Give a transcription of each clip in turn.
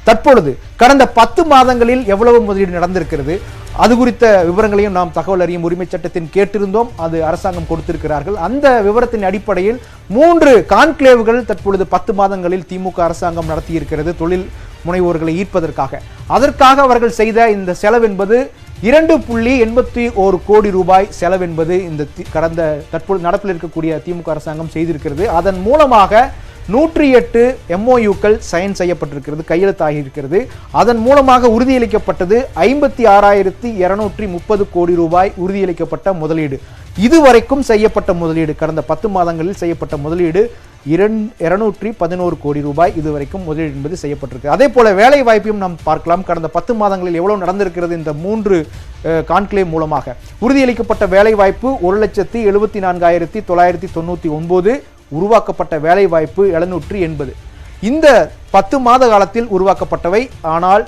தற்பொழுது கடந்த 10 மாதங்களில் எவ்வளவு முதலீடு நடந்திருக்கிறது, அது குறித்த விவரங்களையும் நாம் தகவல் அறியும் உரிமை சட்டத்தின் கேட்டிருந்தோம். அது அரசாங்கம் கொடுத்திருக்கிறார்கள். அந்த விவரத்தின் அடிப்படையில் 3 கான்க்ளேவ்கள் தற்பொழுது 10 மாதங்களில் திமுக அரசாங்கம் நடத்தியிருக்கிறது தொழில் முனைவோர்களை ஈர்ப்பதற்காக. அதற்காக அவர்கள் செய்த இந்த செலவு என்பது 2.81 கோடி ரூபாய் செலவு என்பது இந்த கடந்த தற்போது நடப்பில் இருக்கக்கூடிய திமுக அரசாங்கம் செய்திருக்கிறது. அதன் மூலமாக 108 MOUக்கள் சைன் செய்யப்பட்டிருக்கிறது, கையெழுத்தாகி இருக்கிறது. அதன் மூலமாக உறுதியளிக்கப்பட்டது 56,230 கோடி ரூபாய் உறுதியளிக்கப்பட்ட முதலீடு. இதுவரைக்கும் செய்யப்பட்ட முதலீடு, கடந்த 10 மாதங்களில் செய்யப்பட்ட முதலீடு 211 கோடி ரூபாய் இதுவரைக்கும் முதலீடு என்பது செய்யப்பட்டிருக்கு. அதே போல வேலை வாய்ப்பையும் நாம் பார்க்கலாம். கடந்த 10 மாதங்களில் எவ்வளவு நடந்திருக்கிறது இந்த 3 கான்க்ளேவ் மூலமாக. உறுதியளிக்கப்பட்ட வேலை வாய்ப்பு 1,74,999, உருவாக்கப்பட்ட வேலை வாய்ப்பு 780. இந்த 10 மாத காலத்தில் உருவாக்கப்பட்டவை. ஆனால்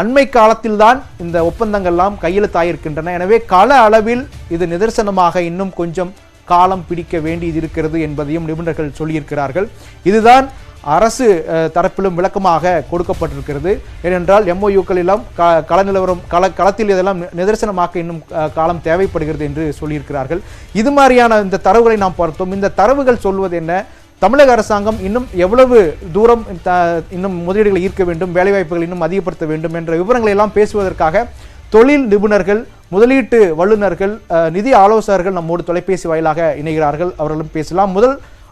அண்மை காலத்தில்தான் இந்த ஒப்பந்தங்கள்லாம் கையெழுத்தாயிருக்கின்றன. எனவே கள அளவில் இது நிதர்சனமாக இன்னும் கொஞ்சம் காலம் பிடிக்க வேண்டியது இருக்கிறது என்பதையும் நிபுணர்கள் சொல்லியிருக்கிறார்கள். இதுதான் அரசு தரப்பிலும் விளக்கமாக கொடுக்கப்பட்டிருக்கிறது. ஏனென்றால் MOUக்கள் எல்லாம் கள நிலவரம் களத்தில் இதெல்லாம் நிதர்சனமாக்க இன்னும் காலம் தேவைப்படுகிறது என்று சொல்லியிருக்கிறார்கள். இது மாதிரியான இந்த தரவுகளை நாம் பார்த்தோம். இந்த தரவுகள் சொல்வது என்ன, தமிழக அரசாங்கம் இன்னும் எவ்வளவு தூரம் இன்னும் முதலீடுகளை ஈர்க்க வேண்டும், வேலைவாய்ப்புகள் இன்னும் அதிகப்படுத்த வேண்டும் என்ற விவரங்களை எல்லாம் பேசுவதற்காக தொழில் நிபுணர்கள், முதலீட்டு வல்லுநர்கள், நிதி ஆலோசகர்கள் நம்மோடு தொலைபேசி வாயிலாக இணைகிறார்கள். அவர்களும் பேசலாம். முதல்